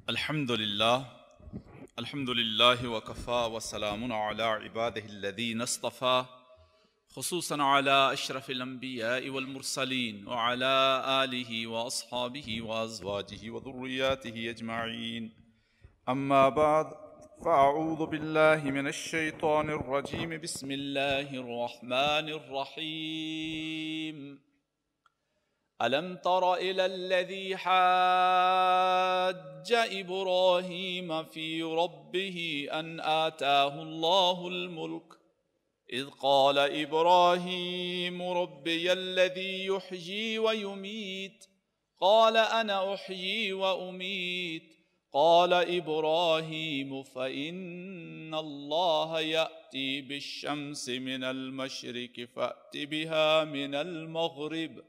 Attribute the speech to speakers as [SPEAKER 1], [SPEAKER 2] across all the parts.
[SPEAKER 1] Alhamdulillah, Alhamdulillah wa kafa wa salamun ala ibadihi alladhina istafa, khususan ala ashrafil anbiya'i wal mursaleen wa ala alihi wa ashabihi wa azwajihi wa dhurriyyatihi ajma'in. Amma ba'd, fa'a'udhu billahi minash shaitanir rajim. Bismillahir rahmanir rahim. ألم تر إلى الذي حاج إبراهيم في ربه أن آتاه الله الملك إذ قال إبراهيم ربي الذي يحيي ويميت قال أنا أحيي وأميت قال إبراهيم فإن الله يأتي بالشمس من المشرق فأت بها من المغرب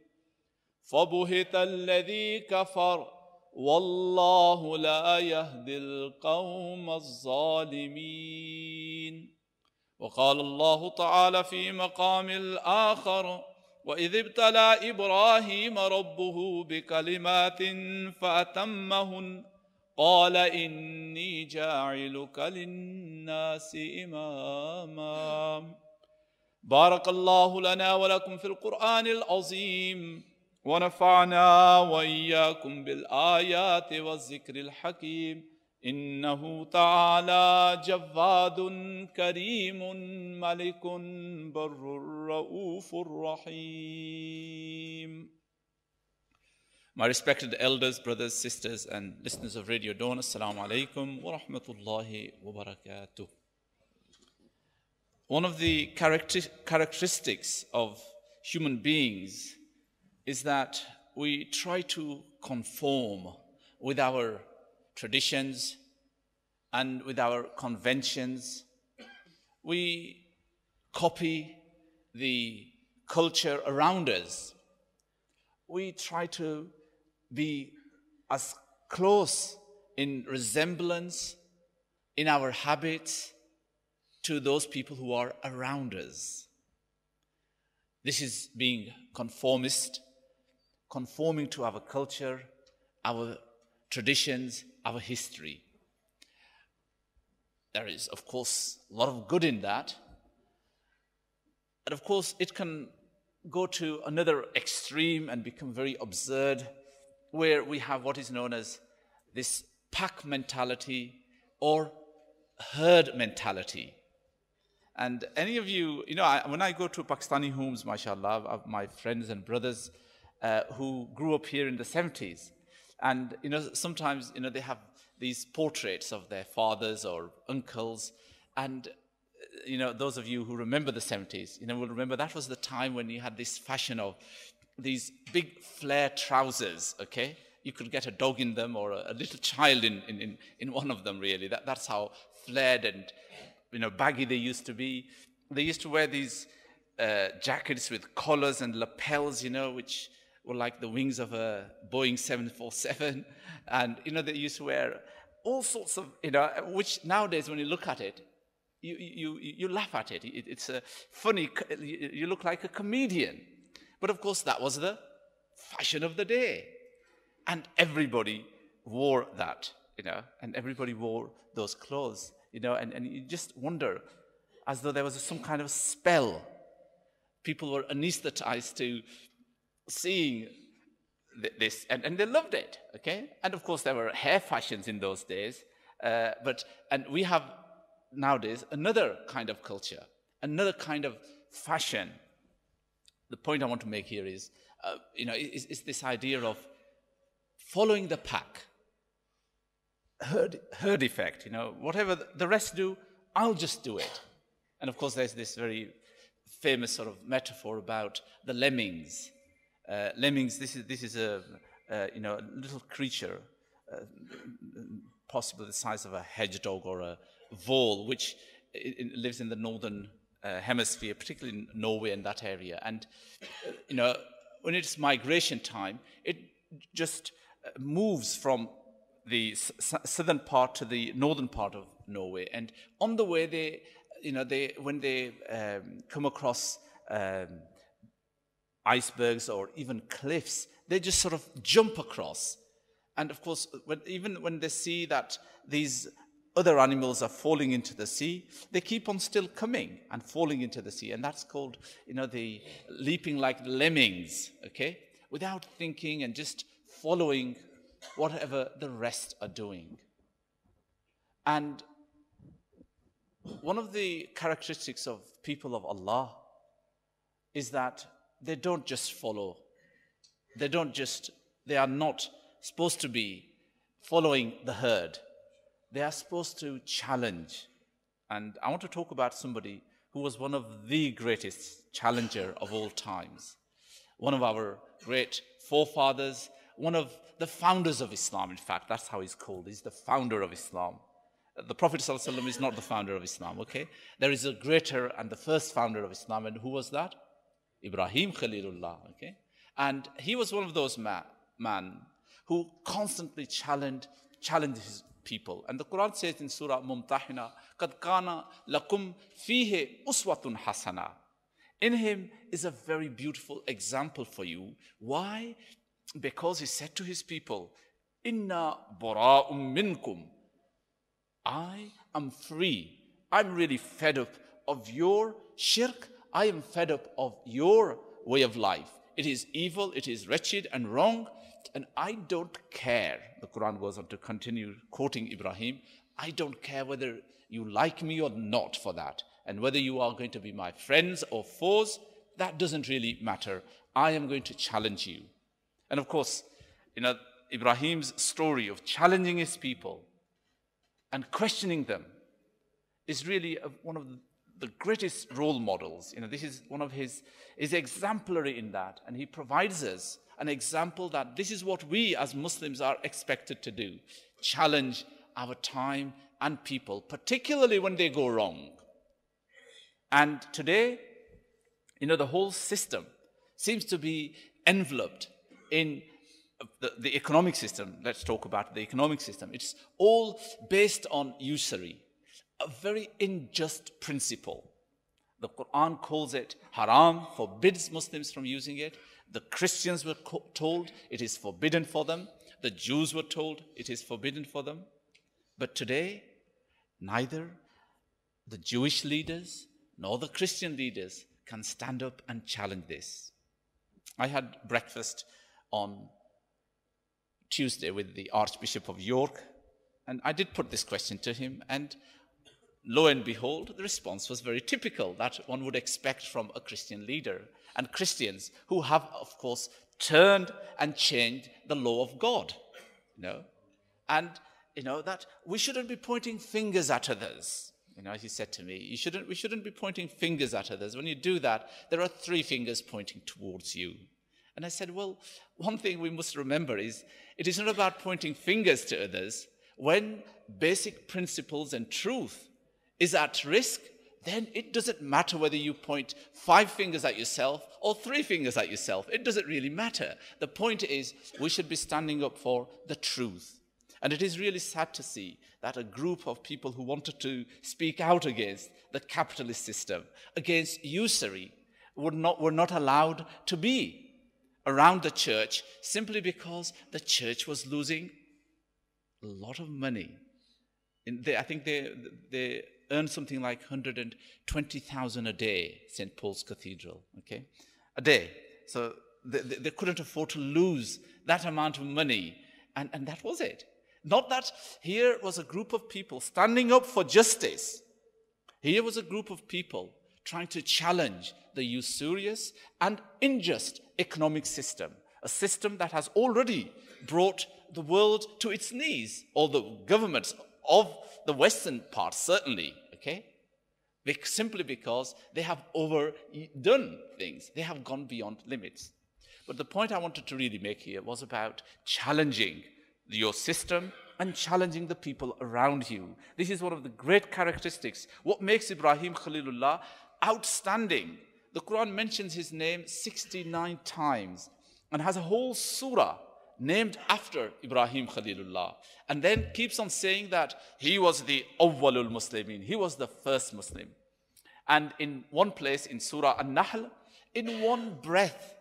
[SPEAKER 1] فبهت الذي كفر والله لا يهدي القوم الظالمين. وقال الله تعالى في مقام الآخر وإذ ابتلى إبراهيم ربه بكلمات فأتمهن قال إني جاعلك للناس إماما. بارك الله لنا ولكم في القرآن العظيم ونفعنا وإياكم بالآيات والذكر الحكيم إنه تعالى جواد كريم ملك بر رؤوف رحيم. My respected elders, brothers, sisters and listeners of Radio Dawn, Assalamu alaikum wa rahmatullahi wa barakatuh. One of the characteristics of human beings is that we try to conform with our traditions and with our conventions. We copy the culture around us. We try to be as close in resemblance in our habits to those people who are around us. This is being conformist, conforming to our culture, our traditions, our history. There is, of course, a lot of good in that. And of course, it can go to another extreme and become very absurd, where we have what is known as this pack mentality or herd mentality. And any of you, when I go to Pakistani homes, mashallah, my friends and brothers who grew up here in the 70s. And, sometimes, they have these portraits of their fathers or uncles. And, those of you who remember the 70s, will remember that was the time when you had this fashion of these big flare trousers, okay? You could get a dog in them or a little child in one of them, really. That's how flared and, baggy they used to be. They used to wear these jackets with collars and lapels, which were like the wings of a Boeing 747. And, they used to wear all sorts of, which nowadays when you look at it, you laugh at it. It's a funny, you look like a comedian. But of course, that was the fashion of the day. And everybody wore that, and everybody wore those clothes, and you just wonder, as though there was some kind of spell. People were anesthetized to seeing this, and they loved it, okay? And of course, there were hair fashions in those days, and we have nowadays another kind of culture, another kind of fashion. The point I want to make here is, is this idea of following the pack, herd effect. Whatever the rest do, I'll just do it. And of course, there's this very famous sort of metaphor about the lemmings. Lemmings. This is a little creature, possibly the size of a hedgehog or a vole, which lives in the northern hemisphere, particularly in Norway and that area. And when it's migration time, it just moves from the southern part to the northern part of Norway. And on the way, when they come across icebergs or even cliffs, they just sort of jump across And of course, even when they see that these other animals are falling into the sea, they keep on still coming and falling into the sea. And that's called, the leaping like lemmings, okay? Without thinking and just following whatever the rest are doing. And one of the characteristics of people of Allah is that they don't just follow. They are not supposed to be following the herd. They are supposed to challenge. And I want to talk about somebody who was one of the greatest challenger of all times. One of our great forefathers, one of the founders of Islam, in fact, that's how he's called. He's the founder of Islam. The Prophet ﷺ is not the founder of Islam, okay? There is a greater and the first founder of Islam, and who was that? Ibrahim Khalilullah, okay? And he was one of those man who constantly challenged his people. And the Quran says in Surah Mumtahina, قَدْ كَانَ لَكُمْ فِيهِ أُسْوَةٌ حَسَنَةٌ. In him is a very beautiful example for you. Why? Because he said to his people, Inna bara'um minkum. I am free. I'm really fed up of your shirk. I am fed up of your way of life. It is evil, it is wretched and wrong, and I don't care. The Quran goes on to continue quoting Ibrahim. I don't care whether you like me or not for that. And whether you are going to be my friends or foes, that doesn't really matter. I am going to challenge you. And of course, Ibrahim's story of challenging his people and questioning them is really one of the greatest role models. This is one of his exemplary in that. And he provides us an example that this is what we as Muslims are expected to do. Challenge our time and people, particularly when they go wrong. And today, the whole system seems to be enveloped in the economic system. Let's talk about the economic system. It's all based on usury, a very unjust principle. The Quran calls it haram, forbids Muslims from using it. The Christians were told it is forbidden for them. The Jews were told it is forbidden for them. But today, neither the Jewish leaders nor the Christian leaders can stand up and challenge this. I had breakfast on Tuesday with the Archbishop of York, and I did put this question to him, and lo and behold, the response was very typical that one would expect from a Christian leader, and Christians who have, of course, turned and changed the law of God, and that we shouldn't be pointing fingers at others. He said to me, we shouldn't be pointing fingers at others. When you do that, there are 3 fingers pointing towards you. And I said, well, one thing we must remember is it is not about pointing fingers to others. When basic principles and truth is at risk, then it doesn't matter whether you point 5 fingers at yourself or 3 fingers at yourself. It doesn't really matter. The point is we should be standing up for the truth. And it is really sad to see that a group of people who wanted to speak out against the capitalist system, against usury, were not allowed to be around the church simply because the church was losing a lot of money. I think they earned something like 120,000 a day, St. Paul's Cathedral, okay? A day. So they couldn't afford to lose that amount of money, and that was it. Not that here was a group of people standing up for justice. Here was a group of people trying to challenge the usurious and unjust economic system, a system that has already brought the world to its knees, or the governments of the Western part, certainly, okay? Simply because they have overdone things. They have gone beyond limits. But the point I wanted to really make here was about challenging your system and challenging the people around you. This is one of the great characteristics. What makes Ibrahim Khalilullah outstanding? The Quran mentions his name 69 times and has a whole surah named after Ibrahim Khalilullah, and then keeps on saying that he was the awwalul muslimin, he was the first Muslim. And in one place in Surah An-Nahl, in one breath,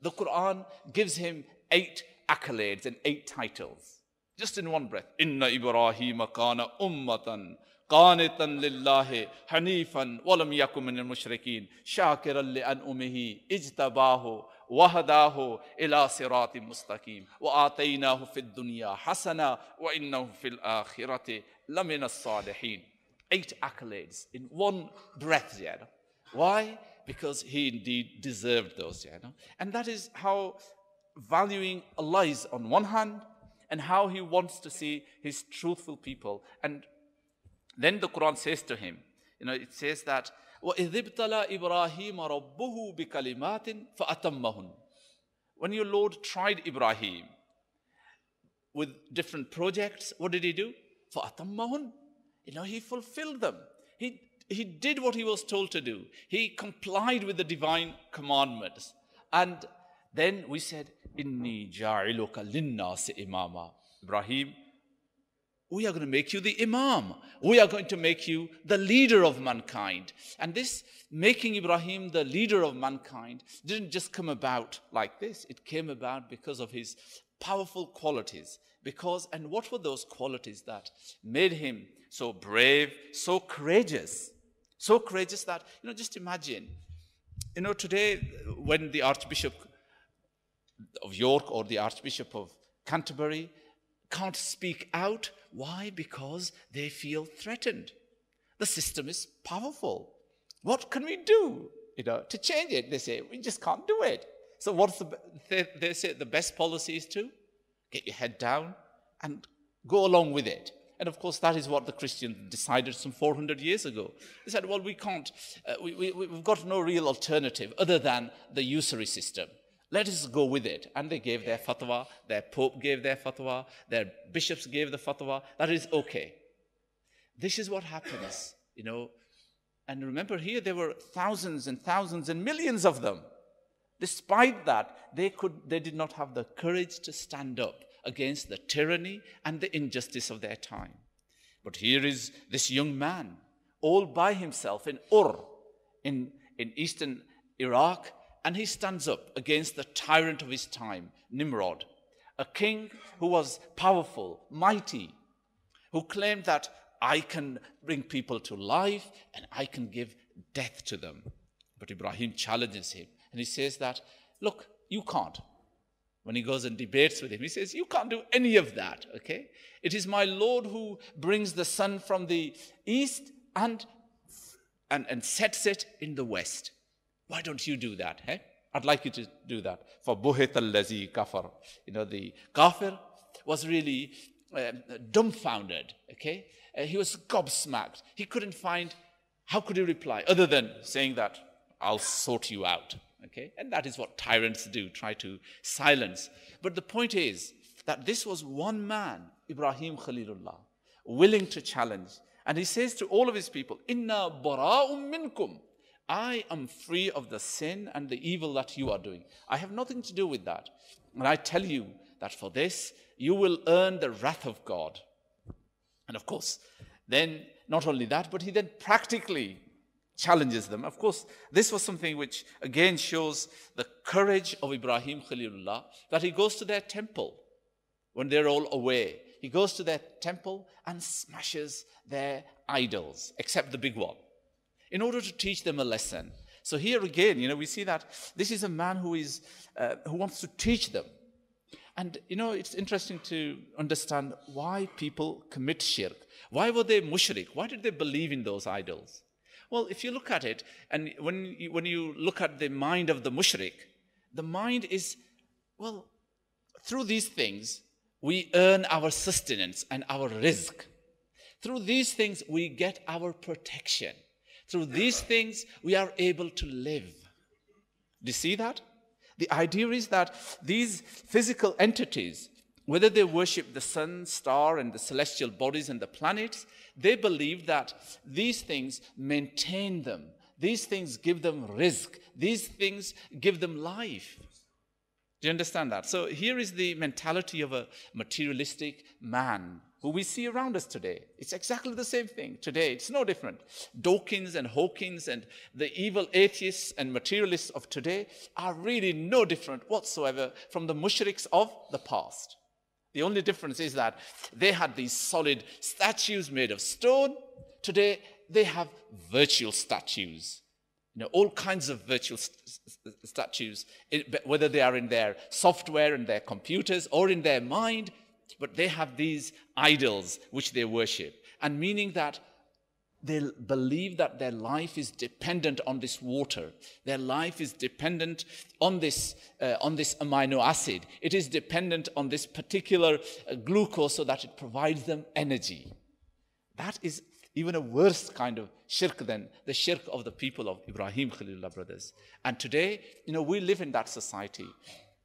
[SPEAKER 1] the Quran gives him 8 accolades and 8 titles. Just in one breath. Inna Ibrahim kana ummatan qanitan lillahi hanifan walam yakum minal mushrikeen shakiran li an'umihi ijtabahu wahadahu ila siratim mustaqim wa atainahu fid dunya hasana wa innahu fil akhirati lamina salihin. 8 accolades in one breath, you know. Why? Because he indeed deserved those, you know. And that is how valuing Allah is on one hand, and how he wants to see his truthful people. And then the Quran says to him, you know, it says that وَإِذِ ابْتَلَى إِبْرَاهِيمَ رَبُّهُ بِكَلِمَاتٍ فَأَتَمَّهُنْ. When your Lord tried Ibrahim with different projects, what did he do? فَأَتَمَّهُنْ. You know, he fulfilled them. He did what he was told to do. He complied with the divine commandments. And then we said, Inni ja'iluka linnasi imama. Ibrahim, we are going to make you the imam. We are going to make you the leader of mankind. And this making Ibrahim the leader of mankind didn't just come about like this. It came about because of his powerful qualities. And what were those qualities that made him so brave, so courageous? So courageous that, you know, just imagine, you know, today when the Archbishop of York or the Archbishop of Canterbury can't speak out. Why? Because they feel threatened. The system is powerful. What can we do, you know, to change it? They say, we just can't do it. So they say the best policy is to get your head down and go along with it. And of course, that is what the Christians decided some 400 years ago. They said, well, we can't, we've got no real alternative other than the usury system. Let us go with it. And they gave their fatwa, their Pope gave their fatwa, their bishops gave the fatwa. That is okay. This is what happens, you know. And remember here, there were thousands and thousands and millions of them. Despite that, they did not have the courage to stand up against the tyranny and the injustice of their time. But here is this young man, all by himself in Ur, in eastern Iraq, and he stands up against the tyrant of his time, Nimrod, a king who was powerful, mighty, who claimed that I can bring people to life and I can give death to them. But Ibrahim challenges him and he says that, look, you can't. When he goes and debates with him, he says, you can't do any of that, okay? It is my Lord who brings the sun from the east and sets it in the west. Why don't you do that, eh? I'd like you to do that. For buhit allazi kafar. You know, the kafir was really dumbfounded, okay? He was gobsmacked. He couldn't find, how could he reply? Other than saying that, I'll sort you out. Okay? And that is what tyrants do, try to silence. But the point is that this was one man, Ibrahim Khalilullah, willing to challenge. And he says to all of his people, Inna bara'um minkum. I am free of the sin and the evil that you are doing. I have nothing to do with that. And I tell you that for this, you will earn the wrath of God. And of course, then not only that, but he then practically challenges them. Of course, this was something which again shows the courage of Ibrahim Khalilullah, that he goes to their temple when they're all away. He goes to their temple and smashes their idols, except the big one, in order to teach them a lesson. So here again, you know, we see that this is a man who wants to teach them. And, you know, it's interesting to understand why people commit shirk. Why were they mushrik? Why did they believe in those idols? Well, if you look at it, and when you look at the mind of the mushrik, the mind is, well, through these things, we earn our sustenance and our rizq. Through these things, we get our protection. Through these things, we are able to live. Do you see that? The idea is that these physical entities, whether they worship the sun, star, and the celestial bodies and the planets, they believe that these things maintain them. These things give them rizq. These things give them life. Do you understand that? So here is the mentality of a materialistic man who we see around us today. It's exactly the same thing today. It's no different. Dawkins and Hawkins and the evil atheists and materialists of today are really no different whatsoever from the mushriks of the past. The only difference is that they had these solid statues made of stone. Today, they have virtual statues. All kinds of virtual statues, whether they are in their software, in their computers, or in their mind, but they have these idols which they worship. And meaning that they believe that their life is dependent on this water. Their life is dependent on this amino acid. It is dependent on this particular glucose so that it provides them energy. That is even a worse kind of shirk than the shirk of the people of Ibrahim Khalilullah, brothers. And today, we live in that society.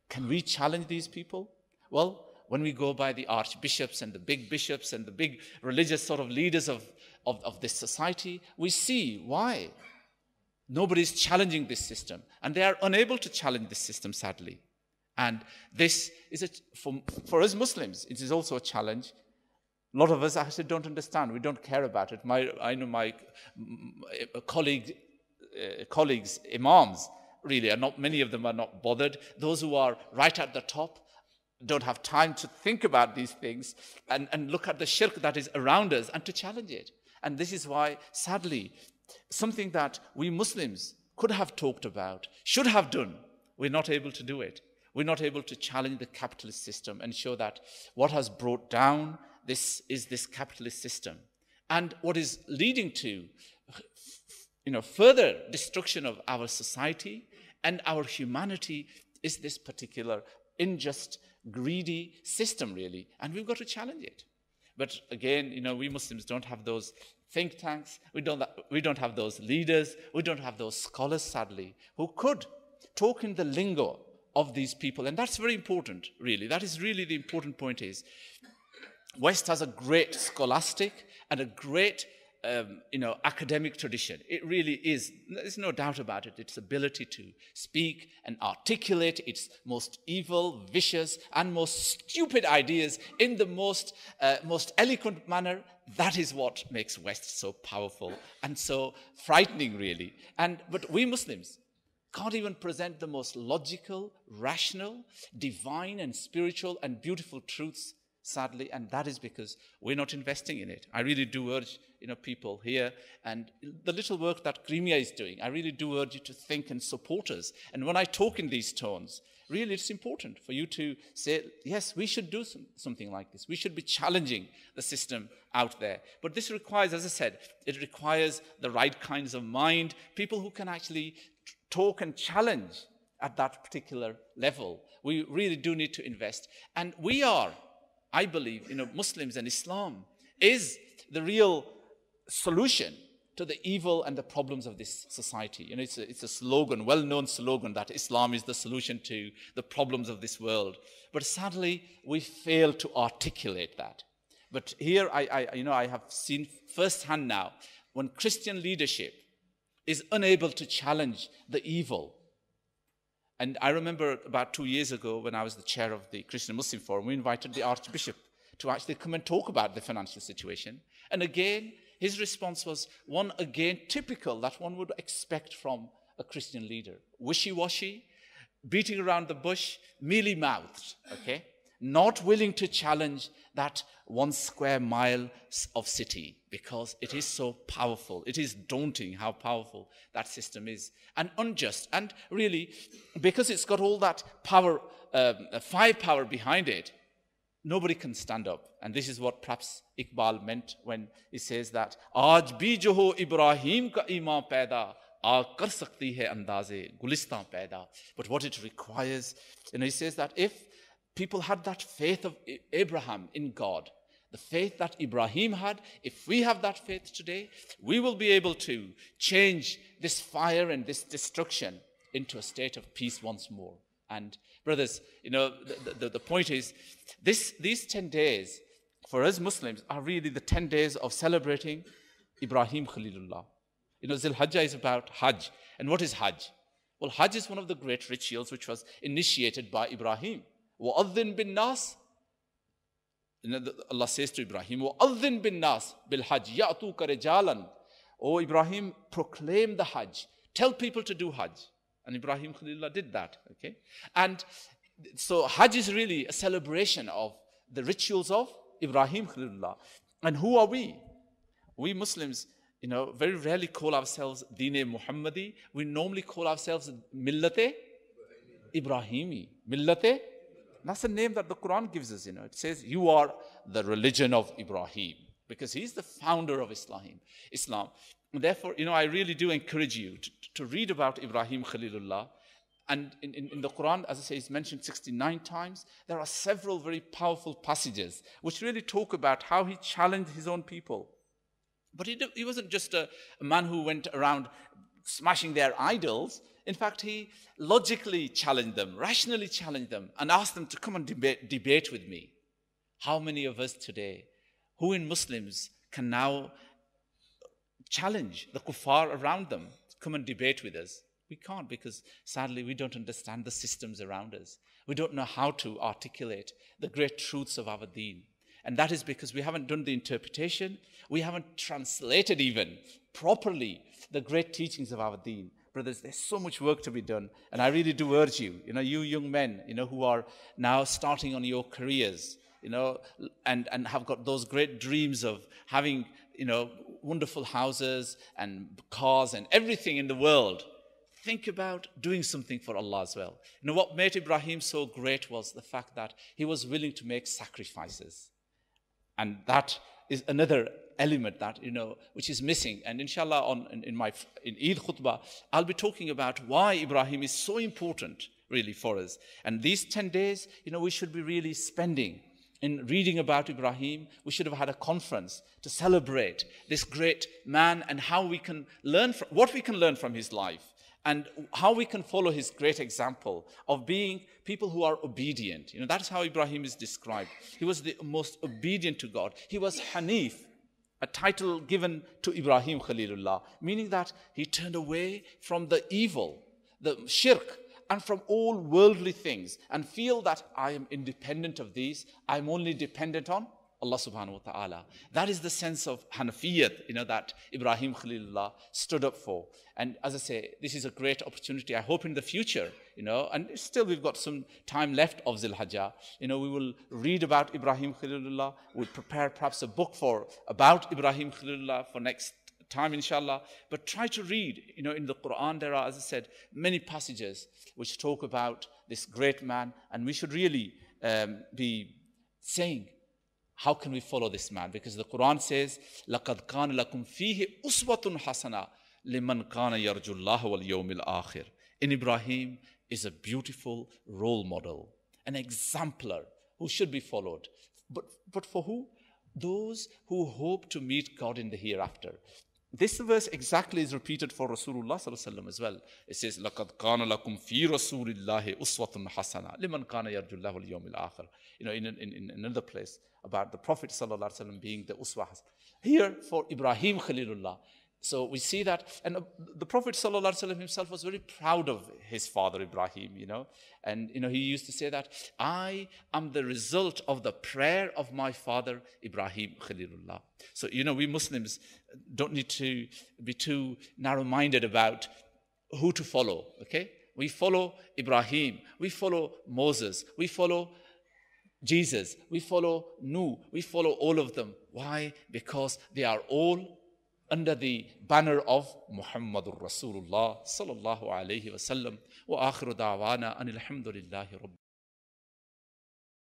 [SPEAKER 1] Can we challenge these people? Well, when we go by the archbishops and the big bishops and the big religious sort of leaders of this society, we see why nobody's challenging this system. And they are unable to challenge this system, sadly. And this is, for us Muslims, it is also a challenge. A lot of us actually don't understand. We don't care about it. I know my colleagues, imams, really, many of them are not bothered. Those who are right at the top don't have time to think about these things and look at the shirk that is around us and to challenge it. And this is why, sadly, something that we Muslims could have talked about, should have done, we're not able to do it. We're not able to challenge the capitalist system and show that what has brought down this is this capitalist system. And what is leading to further destruction of our society and our humanity is this particular unjust, greedy system, really. And we've got to challenge it. But again, we Muslims don't have those think tanks. We don't have those leaders. We don't have those scholars, sadly, who could talk in the lingo of these people. And that's very important, really. That is really the important point is, West has a great scholastic and a great, academic tradition. It really is. There's no doubt about it. Its ability to speak and articulate its most evil, vicious, and most stupid ideas in the most eloquent manner. That is what makes West so powerful and so frightening, really. But we Muslims can't even present the most logical, rational, divine, and spiritual and beautiful truths, sadly, and that is because we're not investing in it. I really do urge people here, and the little work that Crimea is doing, I really do urge you to think and support us. And when I talk in these tones, really it's important for you to say, yes, we should do something like this. We should be challenging the system out there. But this requires, as I said, it requires the right kinds of mind, people who can actually talk and challenge at that particular level. We really do need to invest. And we are, I believe, Muslims and Islam is the real solution to the evil and the problems of this society. It's a slogan, well-known slogan, that Islam is the solution to the problems of this world. But sadly, we fail to articulate that. But here, I have seen firsthand now, when Christian leadership is unable to challenge the evil. And I remember about 2 years ago when I was the chair of the Christian Muslim Forum, we invited the Archbishop to actually come and talk about the financial situation. And again, his response was one, again, typical that one would expect from a Christian leader. Wishy-washy, beating around the bush, mealy-mouthed, okay? Not willing to challenge that 1 square mile of city because it is so powerful. It is daunting how powerful that system is, and unjust. And really, because it's got all that power, firepower behind it, nobody can stand up. And this is what perhaps Iqbal meant when he says that, Aaj bhi jo ho Ibrahim ka iman paida, kar sakti hai andaze gulistan paida. But what it requires, he says that if people had that faith of Abraham in God, the faith that Ibrahim had, if we have that faith today, we will be able to change this fire and this destruction into a state of peace once more. And brothers, the point is, these 10 days for us Muslims are really the 10 days of celebrating Ibrahim Khalilullah. Zil Hajjah is about Hajj. And what is Hajj? Well, Hajj is one of the great rituals which was initiated by Ibrahim. وَأَذِّن بِالنَّاسِ, Allah says to Ibrahim, وَأَذِّن بِالنَّاسِ بِالْحَجِّ يَأْتُوكَ رِجَالًا. Oh Ibrahim, proclaim the Hajj. Tell people to do Hajj. And Ibrahim Khalilullah did that, okay? And so Hajj is really a celebration of the rituals of Ibrahim Khalilullah. And who are we? We Muslims, very rarely call ourselves Deen-e Muhammadi. We normally call ourselves Millat-e Ibrahimi. Millat-e, that's the name that the Quran gives us. It says you are the religion of Ibrahim, because he's the founder of Islam. And therefore, I really do encourage you to read about Ibrahim Khalilullah. And in the Quran, as I say, it's mentioned 69 times. There are several very powerful passages which really talk about how he challenged his own people. But he wasn't just a man who went around smashing their idols. In fact, he logically challenged them, rationally challenged them, and asked them to come and debate with me. How many of us today, who in Muslims, can now challenge the kuffar around them to come and debate with us? We can't, because sadly we don't understand the systems around us. We don't know how to articulate the great truths of our deen. And that is because we haven't done the interpretation. We haven't translated even properly the great teachings of our deen. Brothers, there's so much work to be done. And I really do urge you, you young men, who are now starting on your careers, and have got those great dreams of having, wonderful houses and cars and everything in the world. Think about doing something for Allah as well. What made Ibrahim so great was the fact that he was willing to make sacrifices. And that is another element that, which is missing. And inshallah, in Eid khutbah, I'll be talking about why Ibrahim is so important, really, for us. And these 10 days, we should be really spending in reading about Ibrahim. We should have had a conference to celebrate this great man and how we can learn what we can learn from his life, and how we can follow his great example of being people who are obedient. That's how Ibrahim is described. He was the most obedient to God. He was Hanif, a title given to Ibrahim Khalilullah, meaning that he turned away from the evil, the shirk, and from all worldly things, and feel that I am independent of these. I'm only dependent on Allah subhanahu wa ta'ala. That is the sense of Hanafiyat, that Ibrahim Khalilullah stood up for. And as I say, this is a great opportunity. I hope in the future, and still we've got some time left of Zil Hajjah, we will read about Ibrahim Khalilullah. We'll prepare perhaps a book about Ibrahim Khalilullah for next time, inshallah. But try to read, in the Quran there are, as I said, many passages which talk about this great man. And we should really be saying, how can we follow this man? Because the Quran says, لَقَدْ كَانَ لَكُمْ فِيهِ أُسْوَةٌ حَسَنَةٌ لِمَنْ كَانَ يَرْجُ اللَّهَ وَالْيَوْمِ الْآخِرِ. In Ibrahim is a beautiful role model, an exemplar who should be followed. But for who? Those who hope to meet God in the hereafter. This verse exactly is repeated for Rasulullah sallallahu alaihi wasallam as well. It says, لَقَدْ كَانَ لَكُمْ فِي رَسُولِ اللَّهِ أُسْوَةٌ حَسَنَةٌ لِمَنْ كَانَ يَرْجُ اللَّهَ وَالْيَوْمِ الْآخِرِ. In another place about the Prophet sallallahu alaihi wasallam being the uswa. Here for Ibrahim Khalilullah. So we see that, and the Prophet sallallahu alaihi wasallam himself was very proud of his father Ibrahim, and he used to say that I am the result of the prayer of my father Ibrahim Khalilullah. So we Muslims don't need to be too narrow-minded about who to follow. Okay, we follow Ibrahim, we follow Moses, we follow Jesus, we follow Nuh, we follow all of them. Why? Because they are all under the banner of Muhammadur Rasulullah sallallahu alayhi wa sallam. Wa akhiru da'wana anil hamdulillahi rabbil